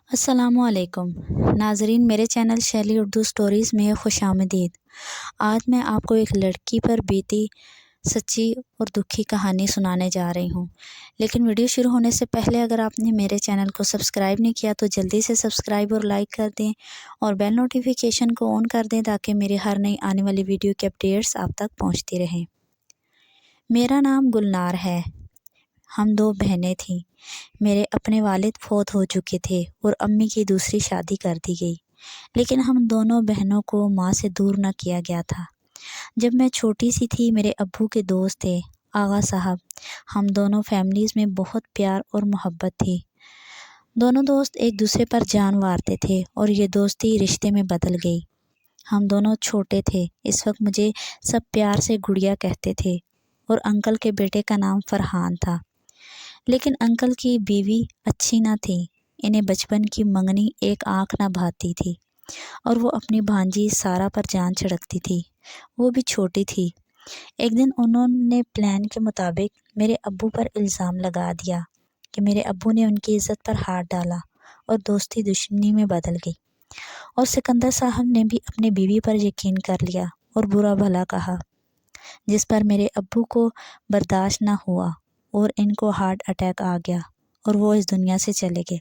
السلام علیکم ناظرین، میرے چینل شیلی اردو سٹوریز میں خوش آمدید۔ آج میں آپ کو ایک لڑکی پر بیتی سچی اور دکھی کہانی سنانے جا رہی ہوں، لیکن ویڈیو شروع ہونے سے پہلے اگر آپ نے میرے چینل کو سبسکرائب نہیں کیا تو جلدی سے سبسکرائب اور لائک کر دیں اور بیل نوٹیفیکیشن کو آن کر دیں تاکہ میری ہر نئی آنے والی ویڈیو کے اپڈیٹس آپ تک پہنچتی رہیں۔ میرا نام گلنار ہے۔ ہم دو بہنیں تھیں۔ میرے اپنے والد فوت ہو چکے تھے اور امی کی دوسری شادی کر دی گئی، لیکن ہم دونوں بہنوں کو ماں سے دور نہ کیا گیا تھا۔ جب میں چھوٹی سی تھی میرے ابو کے دوست تھے آغا صاحب۔ ہم دونوں فیملیز میں بہت پیار اور محبت تھی۔ دونوں دوست ایک دوسرے پر جان مارتے تھے اور یہ دوستی رشتے میں بدل گئی۔ ہم دونوں چھوٹے تھے، اس وقت مجھے سب پیار سے گڑیا کہتے تھے اور انکل کے بیٹے کا نام فرحان تھا، لیکن انکل کی بیوی اچھی نہ تھی۔ انہیں بچپن کی منگنی ایک آنکھ نہ بھاتی تھی اور وہ اپنی بھانجی سارا پر جان چھڑکتی تھی، وہ بھی چھوٹی تھی۔ ایک دن انہوں نے پلان کے مطابق میرے ابو پر الزام لگا دیا کہ میرے ابو نے ان کی عزت پر ہاتھ ڈالا اور دوستی دشمنی میں بدل گئی، اور سکندر صاحب نے بھی اپنی بیوی پر یقین کر لیا اور برا بھلا کہا، جس پر میرے ابو کو برداشت نہ ہوا اور ان کو ہارٹ اٹیک آ گیا اور وہ اس دنیا سے چلے گئے۔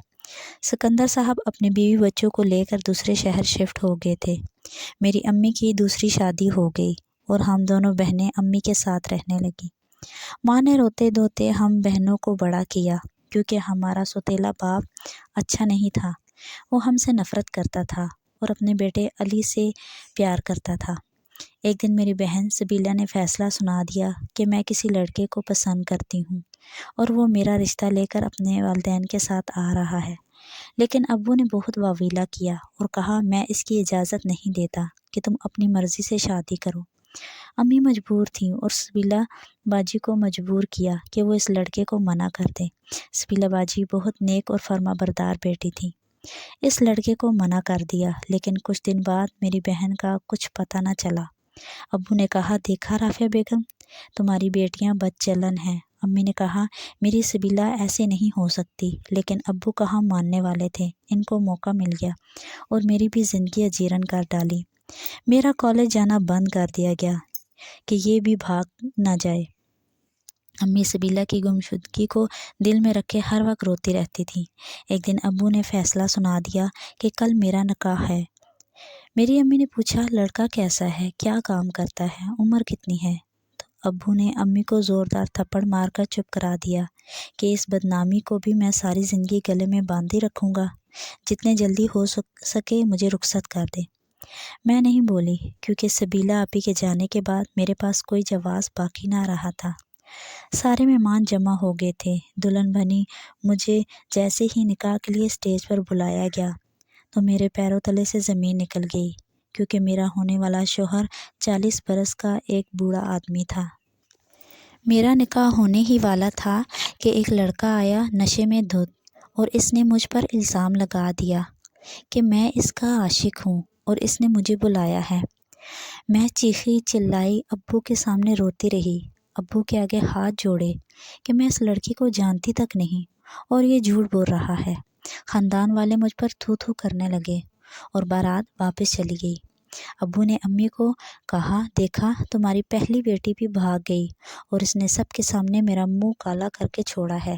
سکندر صاحب اپنے بیوی بچوں کو لے کر دوسرے شہر شفٹ ہو گئے تھے۔ میری امی کی دوسری شادی ہو گئی اور ہم دونوں بہنیں امی کے ساتھ رہنے لگیں۔ ماں نے روتے دھوتے ہم بہنوں کو بڑا کیا، کیونکہ ہمارا سوتیلا باپ اچھا نہیں تھا۔ وہ ہم سے نفرت کرتا تھا اور اپنے بیٹے علی سے پیار کرتا تھا۔ ایک دن میری بہن سبیلہ نے فیصلہ سنا دیا کہ میں کسی لڑکے کو پسند کرتی ہوں اور وہ میرا رشتہ لے کر اپنے والدین کے ساتھ آ رہا ہے، لیکن ابو نے بہت واویلا کیا اور کہا میں اس کی اجازت نہیں دیتا کہ تم اپنی مرضی سے شادی کرو۔ امی مجبور تھیں اور سبیلہ باجی کو مجبور کیا کہ وہ اس لڑکے کو منع کر دے۔ سبیلہ باجی بہت نیک اور فرما بردار بیٹی تھی۔ اس لڑکے کو منع کر دیا، لیکن کچھ دن بعد میری بہن کا کچھ پتہ نہ چلا۔ ابو نے کہا دیکھا رافعہ بیگم، تمہاری بیٹیاں بد چلن ہیں۔ امی نے کہا میری سبیلہ ایسے نہیں ہو سکتی، لیکن ابو کہاں ماننے والے تھے۔ ان کو موقع مل گیا اور میری بھی زندگی اجیرن کر ڈالی۔ میرا کالج جانا بند کر دیا گیا کہ یہ بھی بھاگ نہ جائے۔ امی سبیلہ کی گمشدگی کو دل میں رکھے ہر وقت روتی رہتی تھی۔ ایک دن ابو نے فیصلہ سنا دیا کہ کل میرا نکاح ہے۔ میری امی نے پوچھا لڑکا کیسا ہے، کیا کام کرتا ہے، عمر کتنی ہے؟ تو ابو نے امی کو زوردار تھپڑ مار کر چپ کرا دیا کہ اس بدنامی کو بھی میں ساری زندگی گلے میں باندھی رکھوں گا، جتنے جلدی ہو سکے مجھے رخصت کر دے۔ میں نہیں بولی، کیونکہ سبیلہ آپی کے جانے کے بعد میرے پاس کوئی جواز باقی نہ رہا تھا۔ سارے مہمان جمع ہو گئے تھے۔ دلہن بنی مجھے جیسے ہی نکاح کے لیے اسٹیج پر بلایا گیا تو میرے پیروں تلے سے زمین نکل گئی، کیونکہ میرا ہونے والا شوہر 40 برس کا ایک بوڑھا آدمی تھا۔ میرا نکاح ہونے ہی والا تھا کہ ایک لڑکا آیا نشے میں دھت اور اس نے مجھ پر الزام لگا دیا کہ میں اس کا عاشق ہوں اور اس نے مجھے بلایا ہے۔ میں چیخی چلائی، ابو کے سامنے روتی رہی، ابو کے آگے ہاتھ جوڑے کہ میں اس لڑکی کو جانتی تک نہیں اور یہ جھوٹ بول رہا ہے۔ خاندان والے مجھ پر تھو تھو کرنے لگے اور بارات واپس چلی گئی۔ ابو نے امی کو کہا دیکھا تمہاری پہلی بیٹی بھی بھاگ گئی اور اس نے سب کے سامنے میرا منہ کالا کر کے چھوڑا ہے۔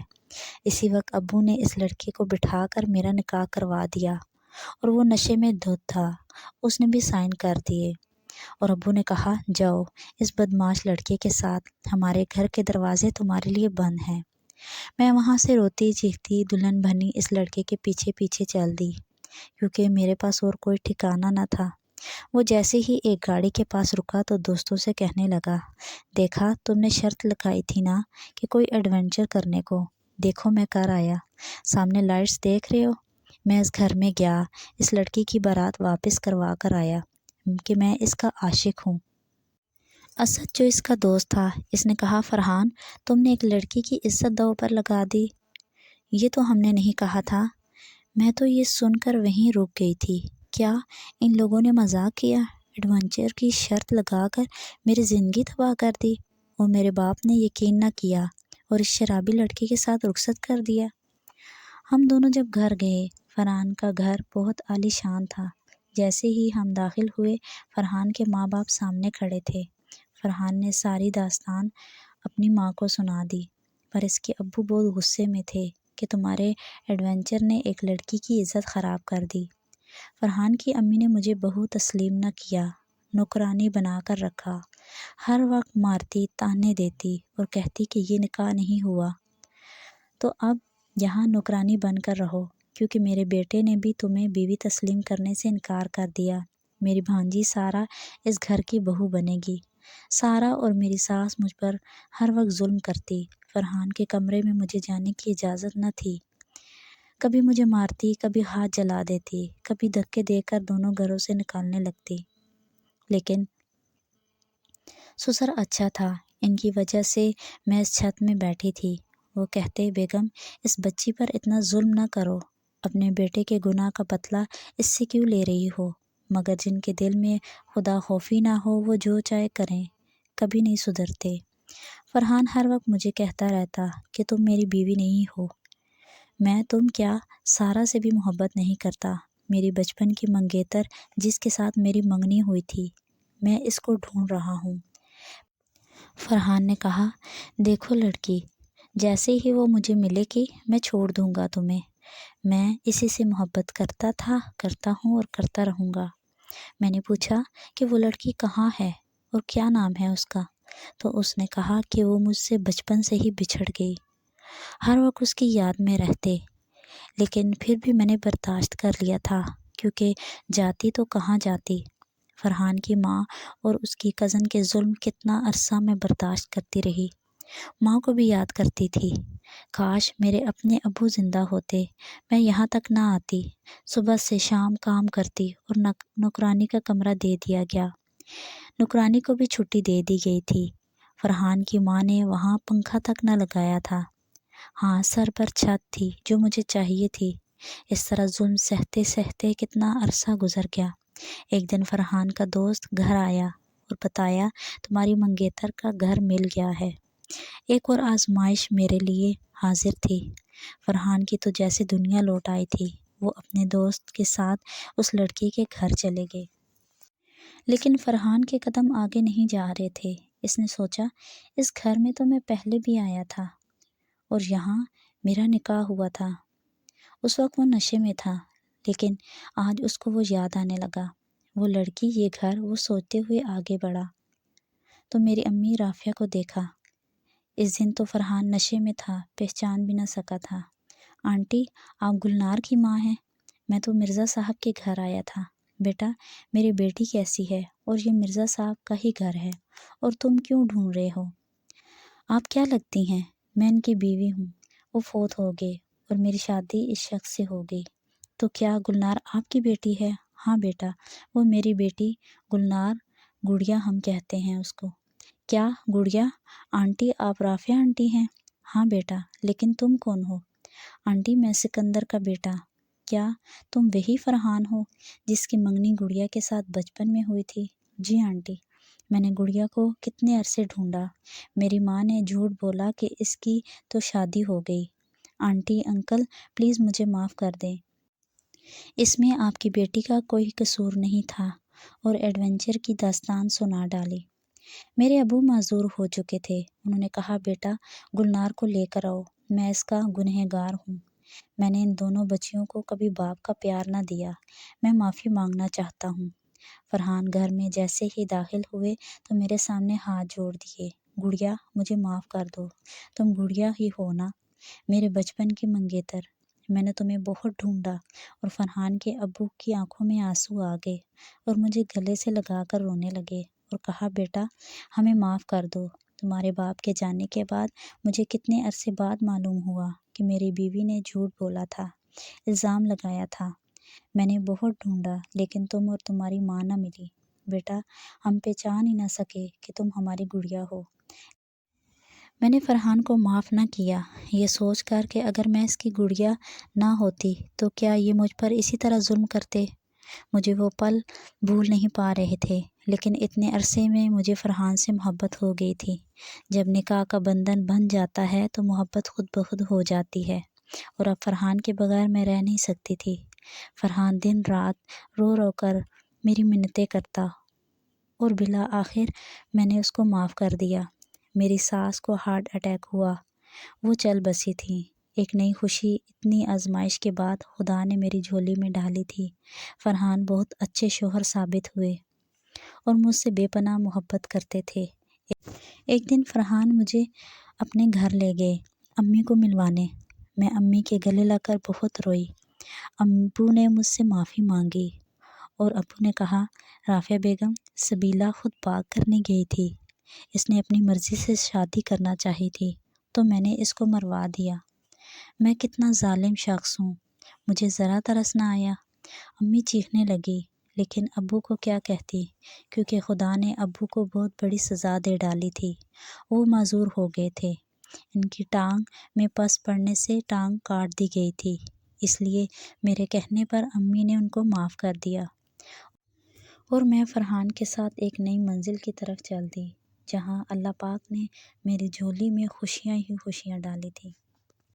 اسی وقت ابو نے اس لڑکے کو بٹھا کر میرا نکاح کروا دیا اور وہ نشے میں دھت تھا، اس نے بھی سائن کر دیے، اور ابو نے کہا جاؤ اس بدمعاش لڑکے کے ساتھ، ہمارے گھر کے دروازے تمہارے لیے بند ہیں۔ میں وہاں سے روتی چیختی دلہن بنی اس لڑکے کے پیچھے پیچھے چل دی، کیونکہ میرے پاس اور کوئی ٹھکانہ نہ تھا۔ وہ جیسے ہی ایک گاڑی کے پاس رکا تو دوستوں سے کہنے لگا دیکھا تم نے شرط لگائی تھی نا کہ کوئی ایڈونچر کرنے کو، دیکھو میں کر آیا، سامنے لائٹس دیکھ رہے ہو۔ میں اس گھر میں گیا، اس لڑکی کی بارات واپس کروا کر آیا کہ میں اس کا عاشق ہوں۔ اسد جو اس کا دوست تھا، اس نے کہا فرحان تم نے ایک لڑکی کی عزت داؤ پر لگا دی، یہ تو ہم نے نہیں کہا تھا۔ میں تو یہ سن کر وہیں رک گئی تھی، کیا ان لوگوں نے مذاق کیا، ایڈونچر کی شرط لگا کر میری زندگی تباہ کر دی، اور میرے باپ نے یقین نہ کیا اور اس شرابی لڑکی کے ساتھ رخصت کر دیا۔ ہم دونوں جب گھر گئے فرحان کا گھر بہت عالی شان تھا۔ جیسے ہی ہم داخل ہوئے فرحان کے ماں باپ سامنے کھڑے تھے۔ فرحان نے ساری داستان اپنی ماں کو سنا دی، پر اس کے ابو بہت غصے میں تھے کہ تمہارے ایڈونچر نے ایک لڑکی کی عزت خراب کر دی۔ فرحان کی امی نے مجھے بہو تسلیم نہ کیا، نوکرانی بنا کر رکھا، ہر وقت مارتی، تانے دیتی اور کہتی کہ یہ نکاح نہیں ہوا تو اب یہاں نوکرانی بن کر رہو، کیونکہ میرے بیٹے نے بھی تمہیں بیوی تسلیم کرنے سے انکار کر دیا۔ میری بھانجی سارا اس گھر کی بہو بنے گی۔ سارا اور میری ساس مجھ پر ہر وقت ظلم کرتی۔ فرحان کے کمرے میں مجھے جانے کی اجازت نہ تھی۔ کبھی مجھے مارتی، کبھی ہاتھ جلا دیتی، کبھی دھکے دے کر دونوں گھروں سے نکالنے لگتی۔ لیکن سسر اچھا تھا، ان کی وجہ سے میں اس چھت میں بیٹھی تھی۔ وہ کہتے بیگم اس بچی پر اتنا ظلم نہ کرو، اپنے بیٹے کے گناہ کا بدلہ اس سے کیوں لے رہی ہو؟ مگر جن کے دل میں خدا خوفی نہ ہو وہ جو چاہے کریں، کبھی نہیں سدھرتے۔ فرحان ہر وقت مجھے کہتا رہتا کہ تم میری بیوی نہیں ہو۔ میں تم کیا سارا سے بھی محبت نہیں کرتا، میری بچپن کی منگیتر جس کے ساتھ میری منگنی ہوئی تھی، میں اس کو ڈھونڈ رہا ہوں۔ فرحان نے کہا دیکھو لڑکی، جیسے ہی وہ مجھے ملے گی میں چھوڑ دوں گا تمہیں۔ میں اسی سے محبت کرتا تھا، کرتا ہوں اور کرتا رہوں گا۔ میں نے پوچھا کہ وہ لڑکی کہاں ہے اور کیا نام ہے اس کا، تو اس نے کہا کہ وہ مجھ سے بچپن سے ہی بچھڑ گئی، ہر وقت اس کی یاد میں رہتے، لیکن پھر بھی میں نے برداشت کر لیا تھا، کیونکہ جاتی تو کہاں جاتی۔ فرحان کی ماں اور اس کی کزن کے ظلم کتنا عرصہ میں برداشت کرتی رہی۔ ماں کو بھی یاد کرتی تھی، کاش میرے اپنے ابو زندہ ہوتے، میں یہاں تک نہ آتی، صبح سے شام کام کرتی اور نوکرانی کا کمرہ دے دیا گیا۔ نوکرانی کو بھی چھٹی دے دی گئی تھی۔ فرحان کی ماں نے وہاں پنکھا تک نہ لگایا تھا۔ ہاں، سر پر چھت تھی جو مجھے چاہیے تھی۔ اس طرح ظلم سہتے سہتے کتنا عرصہ گزر گیا۔ ایک دن فرحان کا دوست گھر آیا اور بتایا تمہاری منگیتر کا گھر مل گیا ہے۔ ایک اور آزمائش میرے لیے حاضر تھی۔ فرحان کی تو جیسے دنیا لوٹ آئی تھی۔ وہ اپنے دوست کے ساتھ اس لڑکی کے گھر چلے گئے۔ لیکن فرحان کے قدم آگے نہیں جا رہے تھے۔ اس نے سوچا اس گھر میں تو میں پہلے بھی آیا تھا اور یہاں میرا نکاح ہوا تھا۔ اس وقت وہ نشے میں تھا، لیکن آج اس کو وہ یاد آنے لگا، وہ لڑکی، یہ گھر۔ وہ سوچتے ہوئے آگے بڑھا تو میری امی رافعہ کو دیکھا۔ اس دن تو فرحان نشے میں تھا، پہچان بھی نہ سکا تھا۔ آنٹی، آپ گلنار کی ماں ہیں؟ میں تو مرزا صاحب کے گھر آیا تھا۔ بیٹا، میری بیٹی کیسی ہے؟ اور یہ مرزا صاحب کا ہی گھر ہے، اور تم کیوں ڈھونڈ رہے ہو؟ آپ کیا لگتی ہیں؟ میں ان کی بیوی ہوں، وہ فوت ہو گئے اور میری شادی اس شخص سے ہو گئی۔ تو کیا گلنار آپ کی بیٹی ہے؟ ہاں بیٹا، وہ میری بیٹی گلنار، گڑیا ہم کہتے ہیں اس کو۔ کیا گڑیا؟ آنٹی، آپ رافعہ آنٹی ہیں؟ ہاں بیٹا، لیکن تم کون ہو؟ آنٹی، میں سکندر کا بیٹا۔ کیا تم وہی فرحان ہو جس کی منگنی گڑیا کے ساتھ بچپن میں ہوئی تھی؟ جی آنٹی، میں نے گڑیا کو کتنے عرصے ڈھونڈا، میری ماں نے جھوٹ بولا کہ اس کی تو شادی ہو گئی۔ آنٹی، انکل، پلیز مجھے معاف کر دیں، اس میں آپ کی بیٹی کا کوئی قصور نہیں تھا، اور ایڈونچر کی داستان سنا ڈالی۔ میرے ابو معذور ہو چکے تھے۔ انہوں نے کہا بیٹا گلنار کو لے کر آؤ، میں اس کا گنہگار ہوں، میں نے ان دونوں بچیوں کو کبھی باپ کا پیار نہ دیا، میں معافی مانگنا چاہتا ہوں۔ فرحان گھر میں جیسے ہی داخل ہوئے تو میرے سامنے ہاتھ جوڑ دیے، گڑیا مجھے معاف کر دو، تم گڑیا ہی ہو نا، میرے بچپن کی منگیتر، میں نے تمہیں بہت ڈھونڈا۔ اور فرحان کے ابو کی آنکھوں میں آنسو آ گئے اور مجھے گلے سے لگا کر رونے لگے اور کہا بیٹا ہمیں معاف کر دو، تمہارے باپ کے جانے کے بعد مجھے کتنے عرصے بعد معلوم ہوا کہ میری بیوی نے جھوٹ بولا تھا، الزام لگایا تھا۔ میں نے بہت ڈھونڈا لیکن تم اور تمہاری ماں نہ ملی، بیٹا ہم پہچان ہی نہ سکے کہ تم ہماری گڑیا ہو۔ میں نے فرحان کو معاف نہ کیا، یہ سوچ کر کہ اگر میں اس کی گڑیا نہ ہوتی تو کیا یہ مجھ پر اسی طرح ظلم کرتے۔ مجھے وہ پل بھول نہیں پا رہے تھے، لیکن اتنے عرصے میں مجھے فرحان سے محبت ہو گئی تھی۔ جب نکاح کا بندھن بن جاتا ہے تو محبت خود بخود ہو جاتی ہے۔ اور اب فرحان کے بغیر میں رہ نہیں سکتی تھی۔ فرحان دن رات رو رو کر میری منتیں کرتا اور بالآخر میں نے اس کو معاف کر دیا۔ میری ساس کو ہارٹ اٹیک ہوا، وہ چل بسی تھی۔ ایک نئی خوشی اتنی آزمائش کے بعد خدا نے میری جھولی میں ڈالی تھی۔ فرحان بہت اچھے شوہر ثابت ہوئے اور مجھ سے بے پناہ محبت کرتے تھے۔ ایک دن فرحان مجھے اپنے گھر لے گئے امی کو ملوانے۔ میں امی کے گلے لگ کر بہت روئی۔ ابو نے مجھ سے معافی مانگی اور ابو نے کہا، رافعہ بیگم، سبیلہ خود بھاگ کرنے گئی تھی، اس نے اپنی مرضی سے شادی کرنا چاہی تھی تو میں نے اس کو مروا دیا۔ میں کتنا ظالم شخص ہوں، مجھے ذرا ترس نہ آیا۔ امی چیخنے لگی، لیکن ابو کو کیا کہتی، کیونکہ خدا نے ابو کو بہت بڑی سزا دے ڈالی تھی۔ وہ معذور ہو گئے تھے، ان کی ٹانگ میں پس پڑنے سے ٹانگ کاٹ دی گئی تھی، اس لیے میرے کہنے پر امی نے ان کو معاف کر دیا اور میں فرحان کے ساتھ ایک نئی منزل کی طرف چل دی، جہاں اللہ پاک نے میری جھولی میں خوشیاں ہی خوشیاں ڈالی تھی۔